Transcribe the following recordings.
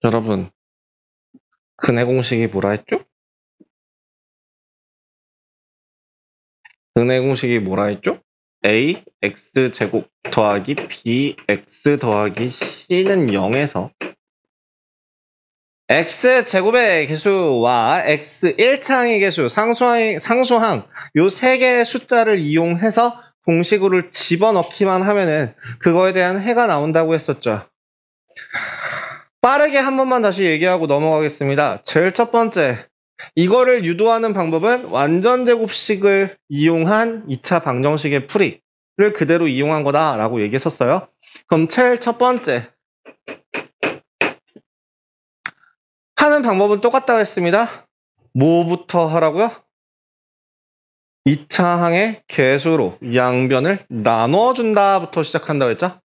여러분, 근해 공식이 뭐라 했죠? 근해 공식이 뭐라 했죠? a x제곱 더하기 bx 더하기 c는 0에서 x제곱의 개수와 x 1차항의 개수, 상수항 요 세 개의 숫자를 이용해서 공식으로 집어넣기만 하면은 그거에 대한 해가 나온다고 했었죠. 빠르게 한 번만 다시 얘기하고 넘어가겠습니다. 제일 첫 번째, 이거를 유도하는 방법은 완전제곱식을 이용한 2차 방정식의 풀이를 그대로 이용한 거다라고 얘기했었어요. 그럼 제일 첫 번째, 하는 방법은 똑같다고 했습니다. 뭐부터 하라고요? 2차항의 개수로 양변을 나눠준다부터 시작한다고 했죠?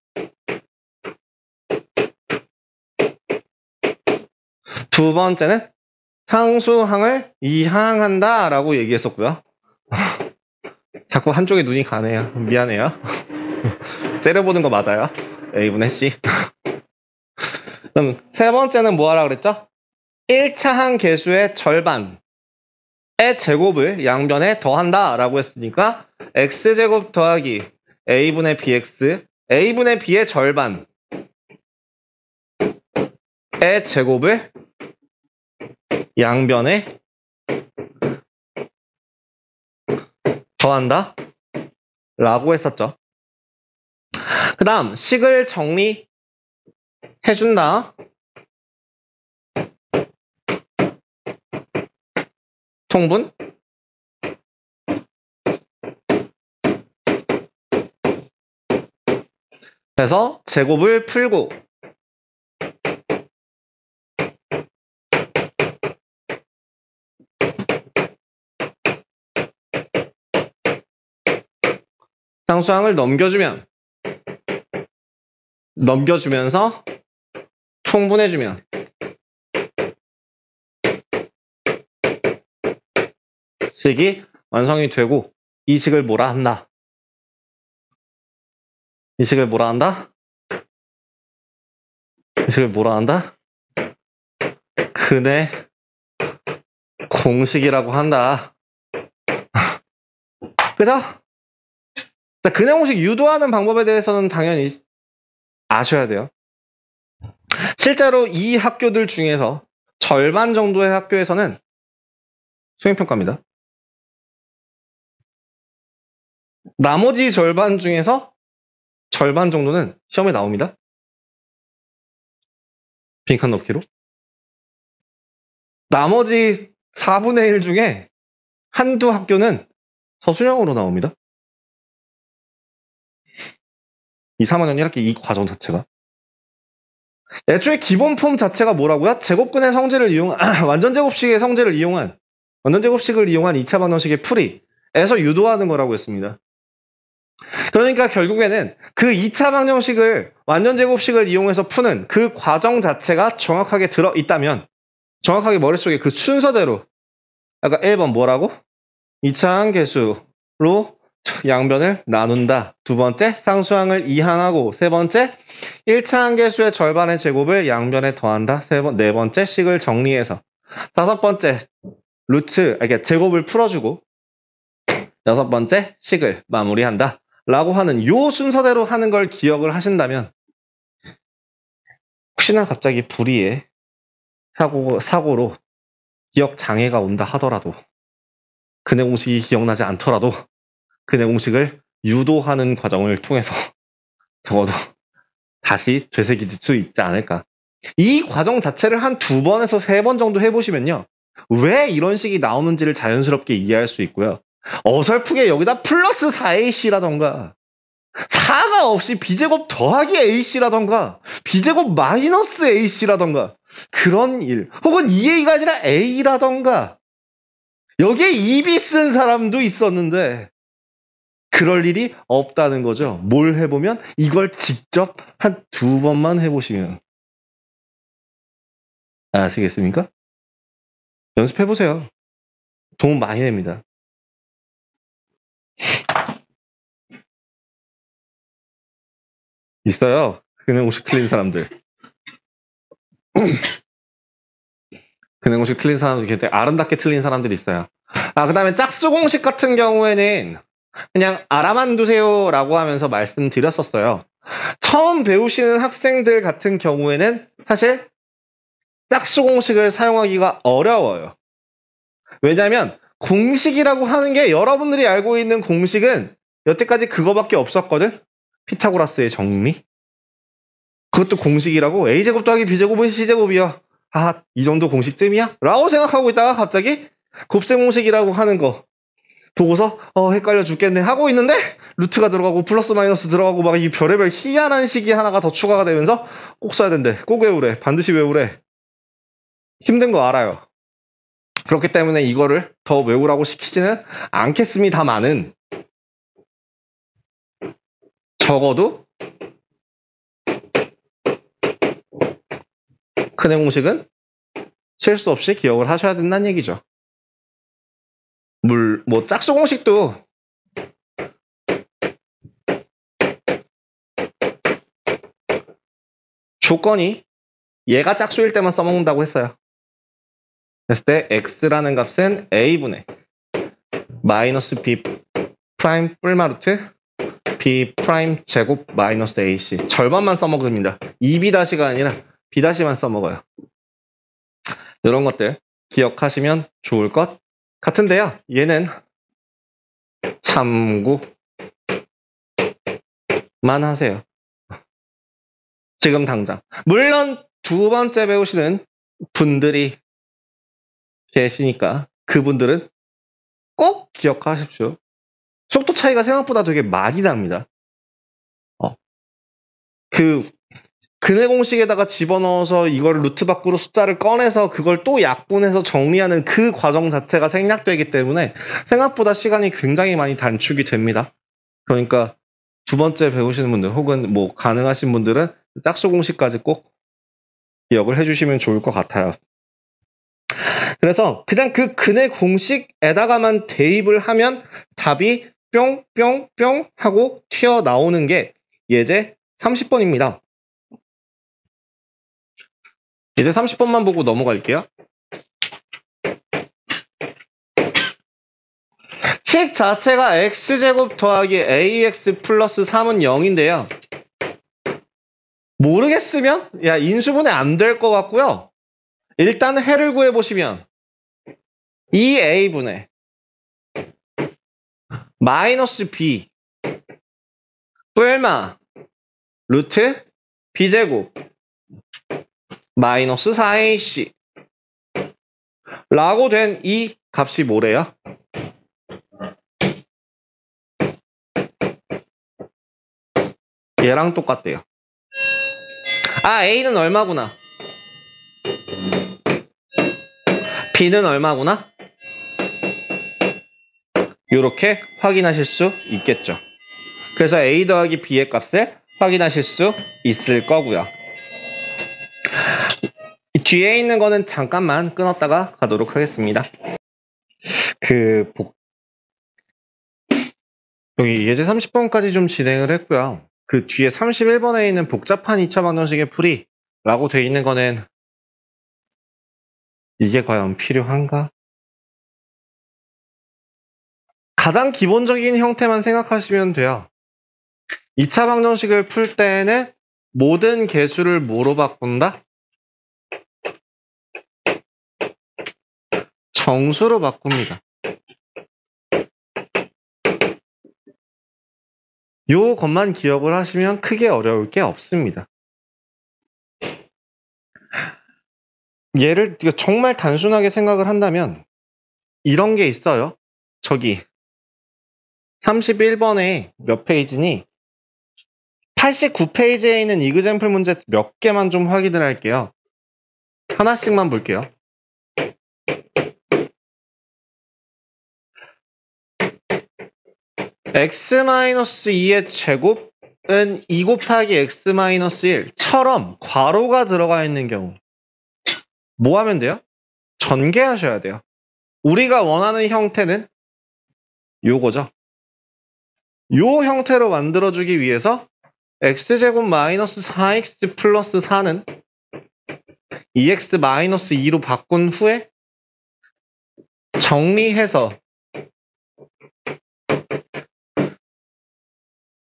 두 번째는 상수항을 이항한다 라고 얘기했었고요. 자꾸 한쪽에 눈이 가네요. 미안해요. 때려보는 거 맞아요. A분의 C. 그럼 세 번째는 뭐 하라 그랬죠? 1차항 개수의 절반의 제곱을 양변에 더한다 라고 했으니까 x제곱 더하기 a분의 bx, a분의 b의 절반의 제곱을 양변에 더한다 라고 했었죠. 그 다음 식을 정리해준다. 통분 그래서 제곱을 풀고 상수항을 넘겨주면서 통분해주면 식이 완성이 되고 이 식을 뭐라 한다? 이 식을 뭐라 한다? 이 식을 뭐라 한다? 근해 공식이라고 한다. 그죠? 자, 근해 공식 유도하는 방법에 대해서는 당연히 아셔야 돼요. 실제로 이 학교들 중에서 절반 정도의 학교에서는 수행평가입니다. 나머지 절반 중에서 절반 정도는 시험에 나옵니다. 빈칸 넣기로. 나머지 4분의 1 중에 한두 학교는 서술형으로 나옵니다. 2, 3학년 1학기 이 과정 자체가. 애초에 기본 폼 자체가 뭐라고요? 제곱근의 성질을 완전제곱식의 성질을 이용한 완전제곱식을 이용한 2차 방정식의 풀이에서 유도하는 거라고 했습니다. 그러니까 결국에는 그 2차 방정식을 완전제곱식을 이용해서 푸는 그 과정 자체가 정확하게 들어있다면 정확하게 머릿속에 그 순서대로 아까 1번 뭐라고? 2차항 개수로 양변을 나눈다. 두 번째, 상수항을 이항하고 세 번째, 1차항 개수의 절반의 제곱을 양변에 더한다. 네 번째, 식을 정리해서 다섯 번째, 제곱을 풀어주고 여섯 번째, 식을 마무리한다. 라고 하는 요 순서대로 하는 걸 기억을 하신다면 혹시나 갑자기 불의의 사고로 기억 장애가 온다 하더라도 근해 공식이 기억나지 않더라도 근해 공식을 유도하는 과정을 통해서 적어도 다시 되새기질 수 있지 않을까. 이 과정 자체를 한 2번에서 3번 정도 해보시면요. 왜 이런 식이 나오는지를 자연스럽게 이해할 수 있고요. 어설프게 여기다 플러스 4ac라던가 4가 없이 b제곱 더하기 ac라던가 b제곱 마이너스 ac라던가 그런 일 혹은 2a가 아니라 a라던가 여기에 2b 쓴 사람도 있었는데 그럴 일이 없다는 거죠. 뭘 해보면 이걸 직접 한 2번만 해보시면 아시겠습니까? 연습해보세요. 도움 많이 됩니다. 있어요. 그냥 50 틀린 사람들. 근해 공식 틀린 사람도 이렇게 아름답게 틀린 사람들이 있어요. 그 다음에 짝수 공식 같은 경우에는 그냥 알아만 두세요라고 하면서 말씀드렸었어요. 처음 배우시는 학생들 같은 경우에는 사실 짝수 공식을 사용하기가 어려워요. 왜냐하면 공식이라고 하는 게 여러분들이 알고 있는 공식은 여태까지 그거밖에 없었거든. 피타고라스의 정리. 그것도 공식이라고 A제곱 더하기 B제곱은 C제곱이야. 이 정도 공식쯤이야? 라고 생각하고 있다가 갑자기 곱셈 공식이라고 하는 거 보고서 헷갈려 죽겠네 하고 있는데 루트가 들어가고 플러스 마이너스 들어가고 막 이 별의별 희한한 식이 하나가 더 추가가 되면서 꼭 써야 된대. 꼭 외우래. 반드시 외우래. 힘든 거 알아요. 그렇기 때문에 이거를 더 외우라고 시키지는 않겠습니다만은 적어도 근해 공식은 실수 없이 기억을 하셔야 된다는 얘기죠. 짝수 공식도 조건이 얘가 짝수일 때만 써먹는다고 했어요. 그랬을 때 x라는 값은 a분의 마이너스 b 프라임 뿔마루트 b 프라임 제곱 마이너스 ac 절반만 써먹습니다. 2b-가 아니라 b-만 써먹어요. 이런 것들 기억하시면 좋을 것 같은데요. 얘는 참고만 하세요. 지금 당장. 물론 두 번째 배우시는 분들이 계시니까 그분들은 꼭 기억하십시오. 속도 차이가 생각보다 되게 많이 납니다. 근해 공식에다가 집어넣어서 이걸 루트 밖으로 숫자를 꺼내서 그걸 또 약분해서 정리하는 그 과정 자체가 생략되기 때문에 생각보다 시간이 굉장히 많이 단축이 됩니다. 그러니까 두 번째 배우시는 분들 혹은 가능하신 분들은 짝수 공식까지 꼭 기억을 해주시면 좋을 것 같아요. 그래서 그냥 그 근해 공식에다가만 대입을 하면 답이 뿅뿅뿅 하고 튀어나오는 게 예제 30번입니다. 이제 30번만 보고 넘어갈게요. 식 자체가 x제곱 더하기 ax 플러스 3은 0인데요. 모르겠으면 인수분해 안 될 것 같고요. 일단 해를 구해보시면 2a분의 마이너스 b 뿔마 루트 b제곱 마이너스 4ac 라고 된 이 값이 뭐래요? 얘랑 똑같대요. A는 얼마구나? B는 얼마구나? 이렇게 확인하실 수 있겠죠. 그래서 A 더하기 B의 값을 확인하실 수 있을 거고요. 뒤에 있는 거는 잠깐만 끊었다가 가도록 하겠습니다. 여기 예제 30번까지 좀 진행을 했고요. 그 뒤에 31번에 있는 복잡한 2차 방정식의 풀이라고 되어 있는 거는 이게 과연 필요한가? 가장 기본적인 형태만 생각하시면 돼요. 2차 방정식을 풀 때는 모든 개수를 뭐로 바꾼다? 정수로 바꿉니다. 요 것만 기억을 하시면 크게 어려울 게 없습니다. 얘를 정말 단순하게 생각을 한다면 이런 게 있어요. 저기 31번에 몇 페이지니? 89페이지에 있는 이그젬플 문제 몇 개만 좀 확인을 할게요. 하나씩만 볼게요. x-2의 제곱은 2 곱하기 x-1처럼 괄호가 들어가 있는 경우 뭐 하면 돼요? 전개하셔야 돼요. 우리가 원하는 형태는 요거죠. 요 형태로 만들어주기 위해서 x제곱 마이너스 4x 플러스 4는 2x-2로 바꾼 후에 정리해서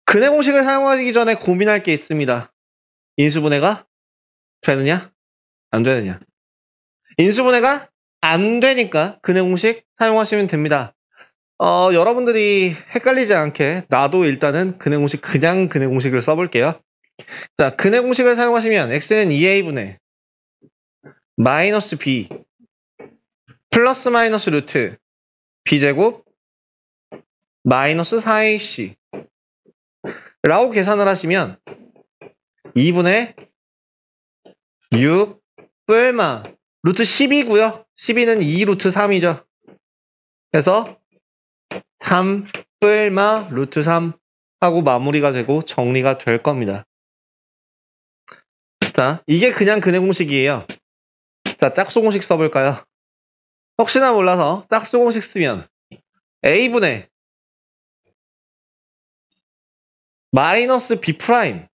근해 공식을 사용하기 전에 고민할 게 있습니다. 인수분해가 되느냐? 안 되느냐? 인수분해가 안 되니까 근해 공식 사용하시면 됩니다. 여러분들이 헷갈리지 않게 나도 일단은 근해 공식 그냥 근해 공식을 써볼게요. 자, 근해 공식을 사용하시면 x는 2a분의 마이너스 b 플러스 마이너스 루트 b제곱 마이너스 4ac 라고 계산을 하시면 2분의 6 뿔마 루트 10이고요. 12는 2 루트 3이죠. 그래서 3 뿔마 루트 3 하고 마무리가 되고 정리가 될 겁니다. 자, 이게 그냥 근해 공식이에요. 자, 짝수 공식 써볼까요? 혹시나 몰라서 짝수 공식 쓰면 a분의 마이너스 b 프라임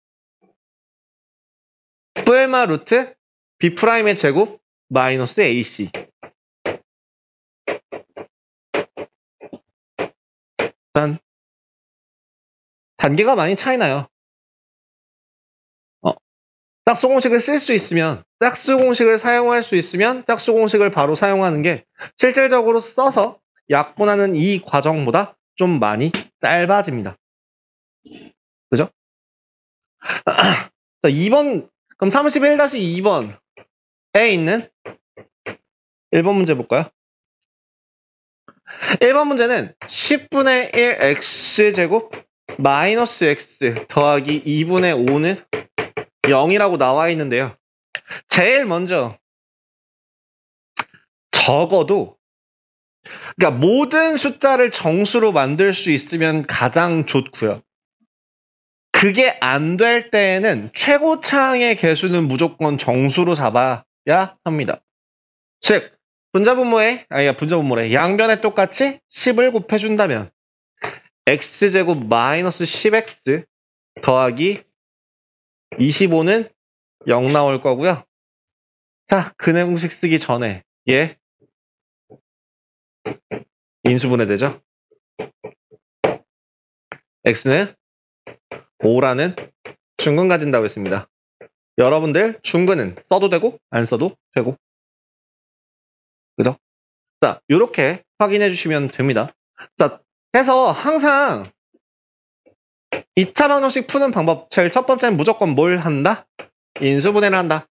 뿔마 루트 b 프라임의 제곱 마이너스 ac. 일단 단계가 많이 차이나요. 짝수 공식을 쓸 수 있으면, 짝수 공식을 사용할 수 있으면 짝수 공식을 바로 사용하는 게 실질적으로 써서 약분하는 이 과정보다 좀 많이 짧아집니다. 그죠? 자, 2번, 그럼 31-2번에 있는 1번 문제 볼까요? 1번 문제는 10분의 1 x제곱 마이너스 x 더하기 2분의 5는 0이라고 나와 있는데요. 제일 먼저 적어도 그러니까 모든 숫자를 정수로 만들 수 있으면 가장 좋고요. 그게 안 될 때에는 최고차항의 개수는 무조건 정수로 잡아야 합니다. 즉 분자분모에 양변에 똑같이 10을 곱해준다면 x제곱 마이너스 10x 더하기 25는 0 나올 거고요. 자, 근해 공식 쓰기 전에 얘 인수분해 되죠? x는 5라는 중근 가진다고 했습니다. 여러분들 중근은 써도 되고 안 써도 되고, 그죠? 자, 이렇게 확인해 주시면 됩니다. 자, 해서 항상 2차 방정식 푸는 방법, 제일 첫 번째는 무조건 뭘 한다? 인수분해를 한다.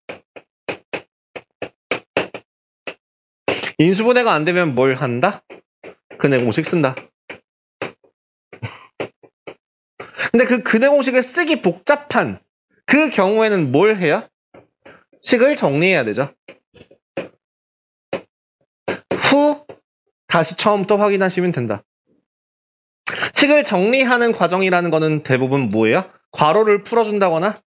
인수분해가 안 되면 뭘 한다? 근해 공식 쓴다. 근데 그 근해 공식을 쓰기 복잡한 그 경우에는 뭘 해요? 식을 정리해야 되죠. 후 다시 처음부터 확인하시면 된다. 식을 정리하는 과정이라는 거는 대부분 뭐예요? 괄호를 풀어준다거나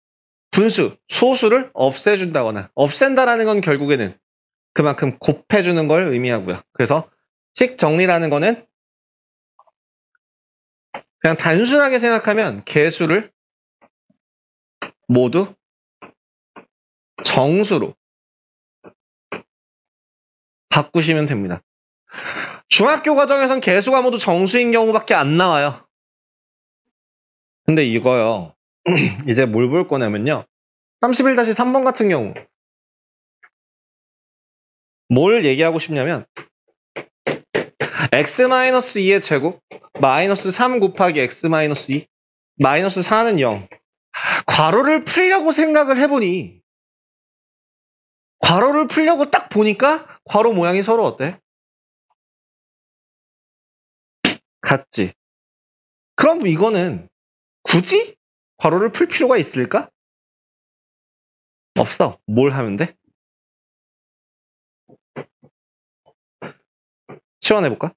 분수, 소수를 없애준다거나, 없앤다라는 건 결국에는 그만큼 곱해주는 걸 의미하고요. 그래서 식 정리라는 거는 그냥 단순하게 생각하면 개수를 모두 정수로 바꾸시면 됩니다. 중학교 과정에선 개수가 모두 정수인 경우밖에 안 나와요. 근데 이거요. 이제 뭘 볼 거냐면요. 31-3번 같은 경우 뭘 얘기하고 싶냐면 x-2의 제곱 마이너스 3 곱하기 x-2 마이너스 4는 0. 괄호를 풀려고 생각을 해보니 괄호를 풀려고 딱 보니까 괄호 모양이 서로 어때? 같지? 그럼 이거는 굳이 괄호를 풀 필요가 있을까? 없어. 뭘 하면 돼? 치환해볼까?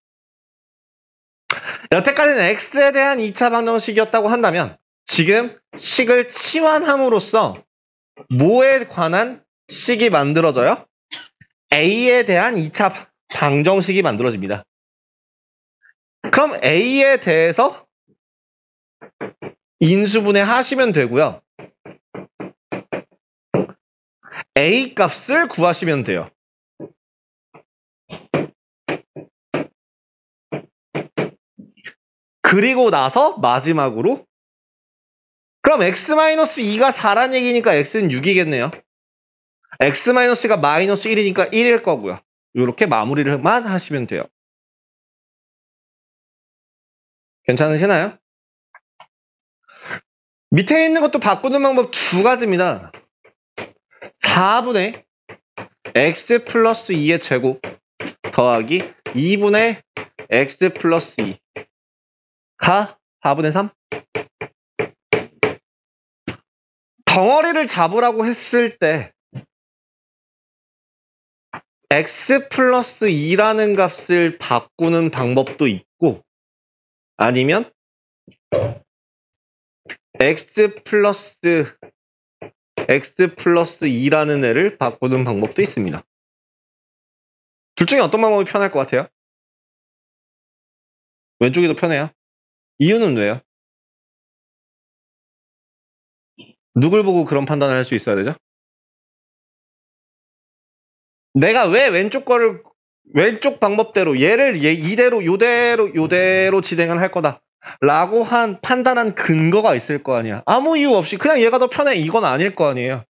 여태까지는 x에 대한 2차 방정식이었다고 한다면 지금 식을 치환함으로써 뭐에 관한 식이 만들어져요? a에 대한 2차 방정식이 만들어집니다. 그럼 a에 대해서 인수분해 하시면 되고요. A 값을 구하시면 돼요. 그리고 나서 마지막으로 그럼 x-2가 4란 얘기니까 x는 6이겠네요. x-가 마이너스 1이니까 1일 거고요. 이렇게 마무리를만 하시면 돼요. 괜찮으시나요? 밑에 있는 것도 바꾸는 방법 두 가지입니다. 4분의 x 플러스 2의 제곱 더하기 2분의 x 플러스 2가 4분의 3. 덩어리를 잡으라고 했을 때 x 플러스 2라는 값을 바꾸는 방법도 있고 아니면 x 플러스 2라는 애를 바꾸는 방법도 있습니다. 둘 중에 어떤 방법이 편할 것 같아요? 왼쪽이 더 편해요. 이유는 왜요? 누굴 보고 그런 판단을 할 수 있어야 되죠? 내가 왜 왼쪽 방법대로 얘를 요대로 진행을 할 거다 라고 판단한 근거가 있을 거 아니야. 아무 이유 없이 그냥 얘가 더 편해 이건 아닐 거 아니에요.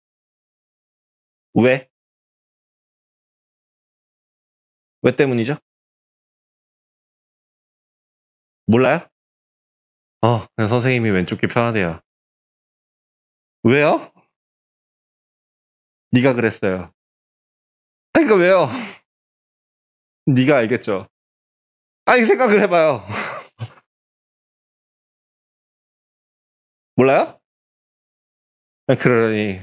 왜? 왜 때문이죠? 몰라요? 그냥 선생님이 왼쪽이 편하대요. 왜요? 네가 그랬어요. 그러니까 왜요? 네가 알겠죠. 아니 생각을 해봐요. 몰라요? 그러니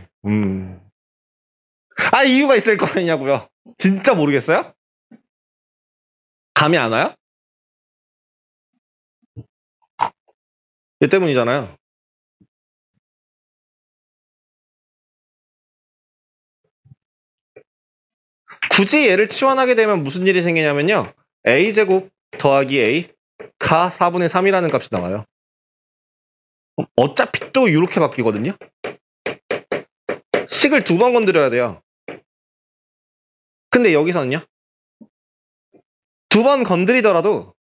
이유가 있을 거 아니냐고요. 진짜 모르겠어요? 감이 안 와요? 얘 때문이잖아요. 굳이 얘를 치환하게 되면 무슨 일이 생기냐면요. a제곱 더하기 a가 4분의 3이라는 값이 나와요. 어차피 또 이렇게 바뀌거든요. 식을 2번 건드려야 돼요. 근데 여기서는요. 2번 건드리더라도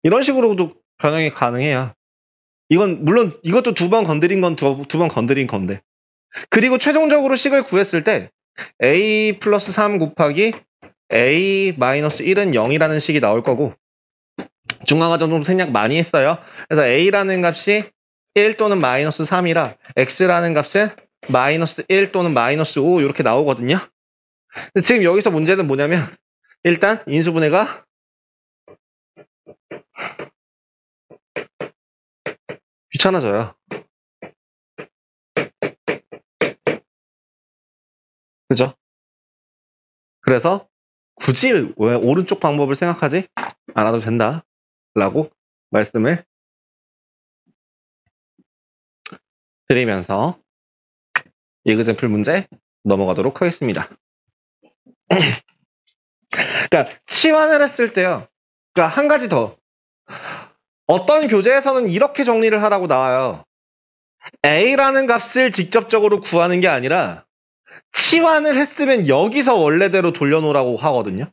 이런 식으로도 변형이 가능해요. 이건 물론 이것도 2번 건드린 건 2번 건드린 건데. 그리고 최종적으로 식을 구했을 때 a 플러스 3 곱하기 a 마이너스 1은 0이라는 식이 나올 거고 중간과정 좀 생략 많이 했어요. 그래서 a라는 값이 1 또는 마이너스 3이라 x라는 값은 마이너스 1 또는 마이너스 5 이렇게 나오거든요. 근데 지금 여기서 문제는 뭐냐면 일단 인수분해가 귀찮아져요. 그죠? 그래서 굳이 왜 오른쪽 방법을 생각하지 않아도 된다 라고 말씀을 드리면서 이그젠플 문제 넘어가도록 하겠습니다. 그러니까 치환을 했을 때요. 그러니까 한 가지 더. 어떤 교재에서는 이렇게 정리를 하라고 나와요. a라는 값을 직접적으로 구하는 게 아니라 치환을 했으면 여기서 원래대로 돌려놓으라고 하거든요.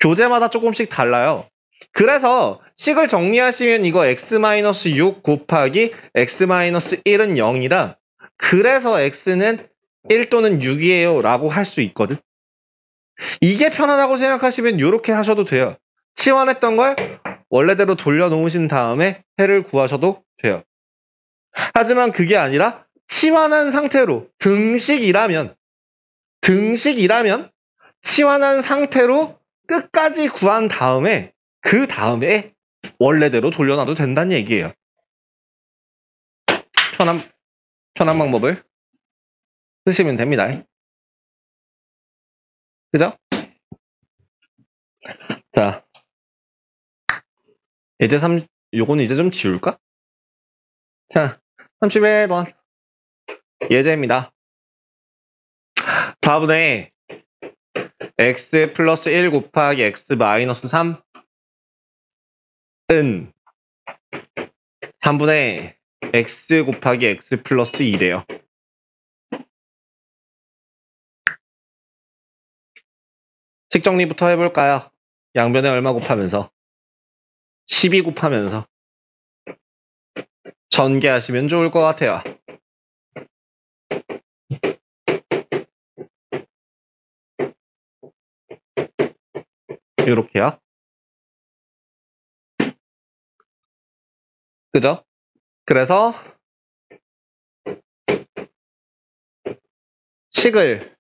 교재마다 조금씩 달라요. 그래서 식을 정리하시면 이거 x-6 곱하기 x-1은 0이라 그래서 x는 1 또는 6이에요 라고 할 수 있거든. 이게 편하다고 생각하시면 이렇게 하셔도 돼요. 치환했던 걸 원래대로 돌려놓으신 다음에 해를 구하셔도 돼요. 하지만 그게 아니라 치환한 상태로 등식이라면 치환한 상태로 끝까지 구한 다음에 그 다음에 원래대로 돌려놔도 된다는 얘기예요. 편한 방법을 쓰시면 됩니다. 그죠? 자, 요거는 이제 좀 지울까? 자, 31번 예제입니다. 4분의 x 플러스 1 곱하기 x 마이너스 3은 3분의 x 곱하기 x 플러스 2래요. 식 정리부터 해볼까요? 양변에 얼마 곱하면서? 12 곱하면서 전개하시면 좋을 것 같아요. 이렇게요. 그죠? 그래서 식을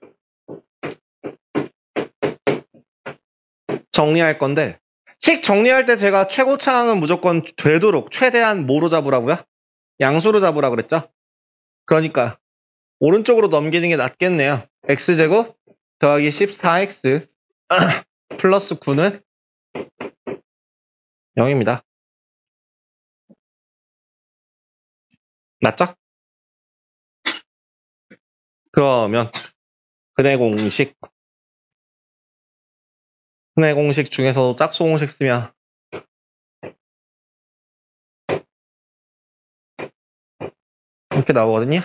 정리할 건데, 식 정리할 때 제가 최고차항은 무조건 되도록 최대한 뭐로 잡으라고요? 양수로 잡으라 그랬죠? 그러니까 오른쪽으로 넘기는 게 낫겠네요. x제곱 더하기 14x 플러스 9는 0입니다. 맞죠? 그러면 근해 공식 중에서 짝수 공식 쓰면 이렇게 나오거든요.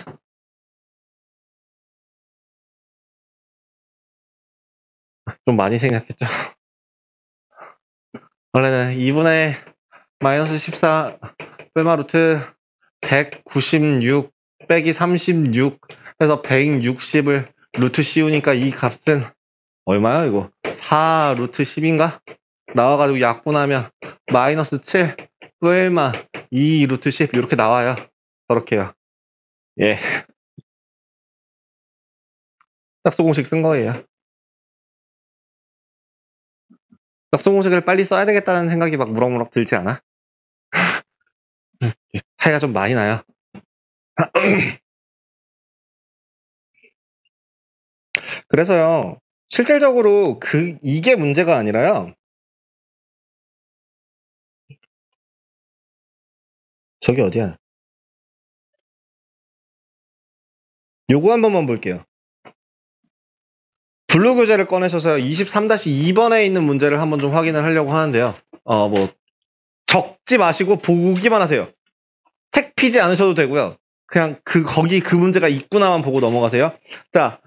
좀 많이 생각했죠. 원래는 2분의 마이너스 14 뿔마 루트 196 빼기 36 해서 160을 루트 씌우니까 이 값은 얼마야 이거? 4 루트 10인가? 나와가지고 약분하면 마이너스 7 뿔마 2 루트 10 이렇게 나와요. 저렇게요. 예. 짝수 공식 쓴 거예요. 짝수 공식을 빨리 써야 되겠다는 생각이 막 무럭무럭 들지 않아? 차이가 좀 많이 나요. 그래서요, 실질적으로 이게 문제가 아니라요. 저기 어디야? 요거 한 번만 볼게요. 블루 교재를 꺼내셔서 23-2번에 있는 문제를 한번 좀 확인을 하려고 하는데요. 적지 마시고 보기만 하세요. 책 피지 않으셔도 되고요. 그냥 거기 그 문제가 있구나만 보고 넘어가세요. 자,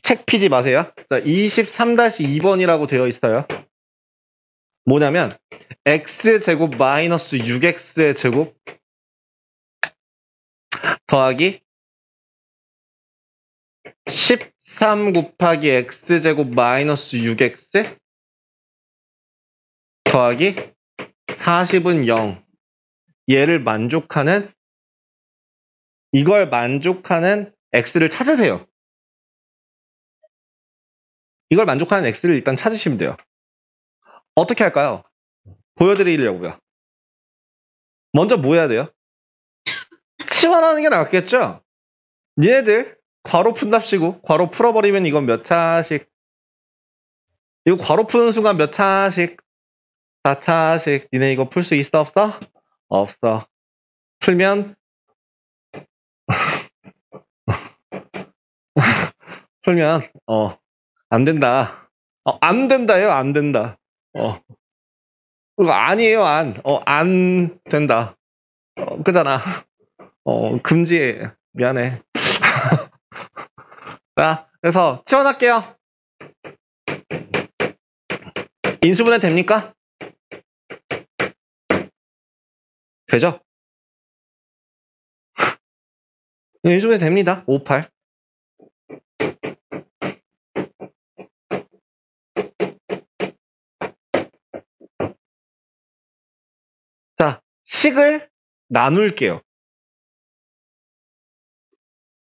책 피지 마세요. 자, 23-2번이라고 되어 있어요. 뭐냐면 x제곱 마이너스 6x의 제곱 더하기 13 곱하기 x제곱 마이너스 6x 더하기 40은 0. 이걸 만족하는 x를 찾으세요. 이걸 만족하는 x를 일단 찾으시면 돼요. 어떻게 할까요? 보여드리려고요. 먼저 뭐 해야 돼요? 치환하는 게 낫겠죠? 니네들 괄호 푼답시고 괄호 풀어버리면 이건 몇 차씩? 이거 괄호 푸는 순간 몇 차씩? 4차씩. 니네 이거 풀 수 있어 없어? 없어. 풀면 안 된다. 안 된다요. 안 된다. 그거 아니에요. 안 된다. 그잖아. 금지해. 미안해. 자, 그래서 치환할게요. 인수분해 됩니까? 되죠? 인수분해 됩니다. 58. 자, 식을 나눌게요.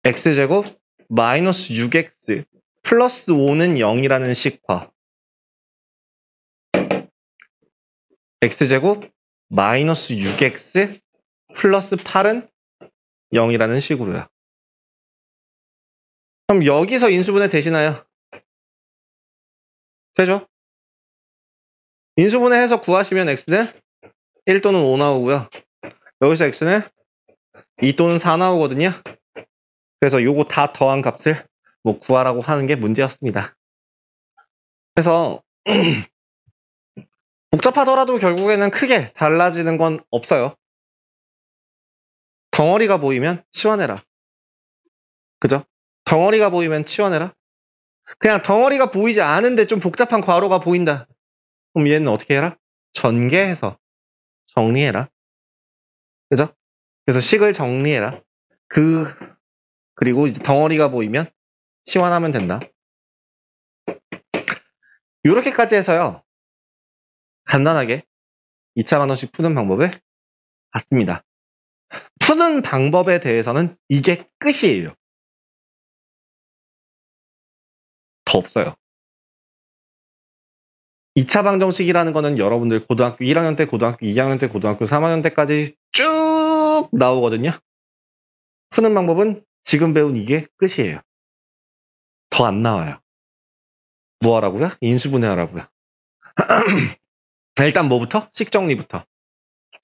x제곱 마이너스 6x 플러스 5는 0이라는 식과 x제곱 마이너스 6x 플러스 8은 0이라는 식으로요. 그럼 여기서 인수분해 되시나요? 되죠? 인수분해해서 구하시면 x는 1 또는 5 나오고요. 여기서 x는 2 또는 4 나오거든요. 그래서 요거 다 더한 값을 구하라고 하는 게 문제였습니다. 그래서 복잡하더라도 결국에는 크게 달라지는 건 없어요. 덩어리가 보이면 치환해라. 그죠? 덩어리가 보이면 치환해라. 그냥 덩어리가 보이지 않은데 좀 복잡한 괄호가 보인다. 그럼 얘는 어떻게 해라? 전개해서 정리해라. 그죠? 그래서 식을 정리해라. 그리고 이제 덩어리가 보이면 치환하면 된다. 이렇게까지 해서요. 간단하게 2차 반원식 푸는 방법을 봤습니다. 푸는 방법에 대해서는 이게 끝이에요. 더 없어요. 2차 방정식이라는 거는 여러분들 고등학교 1학년 때, 고등학교 2학년 때, 고등학교 3학년 때까지 쭉 나오거든요. 푸는 방법은 지금 배운 이게 끝이에요. 더 안 나와요. 뭐 하라고요? 인수분해하라고요. 일단 뭐부터? 식정리부터.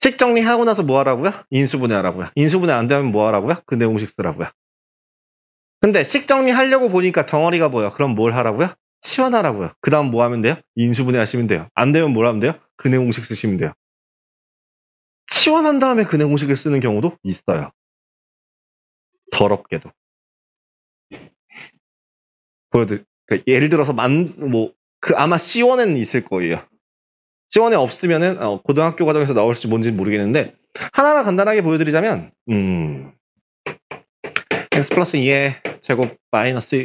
식정리하고 나서 뭐 하라고요? 인수분해하라고요. 인수분해 안 되면 뭐 하라고요? 근해 공식 쓰라고요. 근데 식정리하려고 보니까 덩어리가 보여. 그럼 뭘 하라고요? 치환하라고요. 그 다음 뭐 하면 돼요? 인수분해 하시면 돼요. 안 되면 뭘 하면 돼요? 근해 공식 쓰시면 돼요. 치환한 다음에 근해 공식을 쓰는 경우도 있어요. 더럽게도. 그러니까 예를 들어서 아마 C1에는 있을 거예요. C1에 없으면은 고등학교 과정에서 나올지 뭔지 모르겠는데 하나만 간단하게 보여드리자면 x 플러스 2의 제곱 마이너스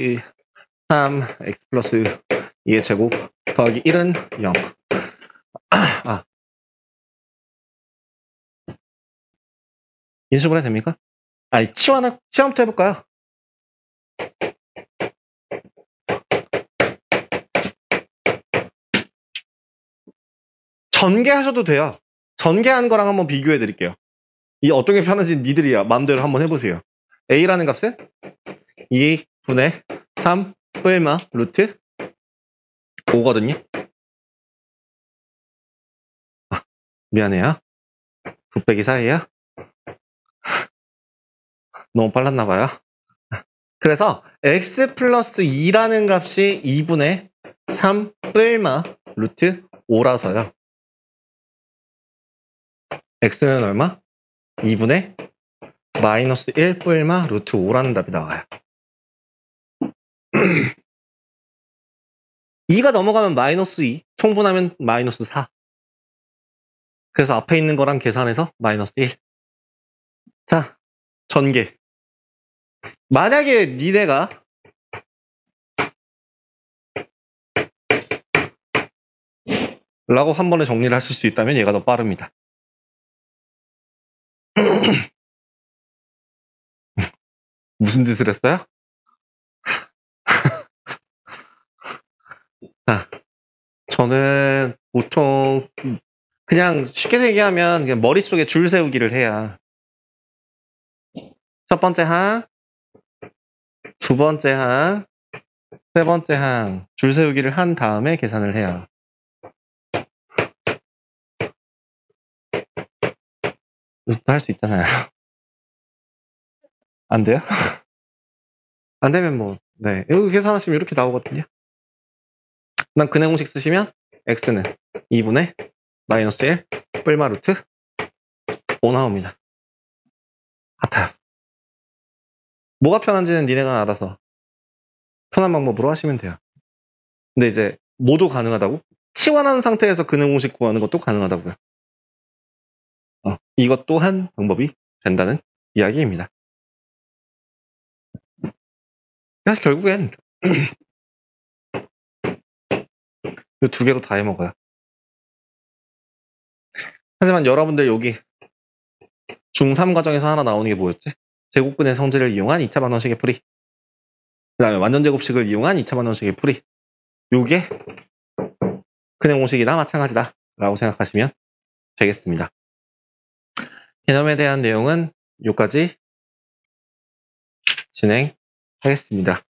3 x 플러스 2의 제곱 더하기 1은 0. 인수분해 됩니까? 치환부터 해볼까요? 전개하셔도 돼요. 전개한 거랑 한번 비교해 드릴게요. 이 어떤 게 편한지 니들이 마음대로 한번 해보세요. A라는 값은 2분의 3 플마 루트 5거든요. 미안해요. 9 빼기 4예요. 너무 빨랐나봐요. 그래서 x 플러스 2라는 값이 2분의 3 플마 루트 5라서요. x는 얼마? 2분의 마이너스 1 플마 루트 5라는 답이 나와요. 2가 넘어가면 마이너스 2, 통분하면 마이너스 4. 그래서 앞에 있는 거랑 계산해서 마이너스 1. 자, 전개. 만약에 니네가 라고 한 번에 정리를 하실 수 있다면 얘가 더 빠릅니다. 무슨 짓을 했어요? 자, 저는 보통 그냥 쉽게 얘기하면 그냥 머릿속에 줄 세우기를 해야 첫 번째 항, 두 번째 항, 세 번째 항 줄 세우기를 한 다음에 계산을 해요. 이것도 할 수 있잖아요. 안 돼요? 안 되면 네. 여기 계산하시면 이렇게 나오거든요. 난 근해 공식 쓰시면 x는 2분의 마이너스 1 뿔마 루트 5 나옵니다. 같아요. 뭐가 편한지는 니네가 알아서 편한 방법으로 하시면 돼요. 근데 이제 모두 가능하다고? 치환한 상태에서 근해 공식 구하는 것도 가능하다고요. 이것 또한 방법이 된다는 이야기입니다. 그래서 결국엔 이 두 개로 다 해먹어요. 하지만 여러분들 여기 중3 과정에서 하나 나오는 게 뭐였지? 제곱근의 성질을 이용한 2차 반원식의 풀이. 그 다음에 완전제곱식을 이용한 2차 반원식의 풀이. 요게 근해 공식이나 마찬가지다 라고 생각하시면 되겠습니다. 개념에 대한 내용은 여기까지 진행하겠습니다.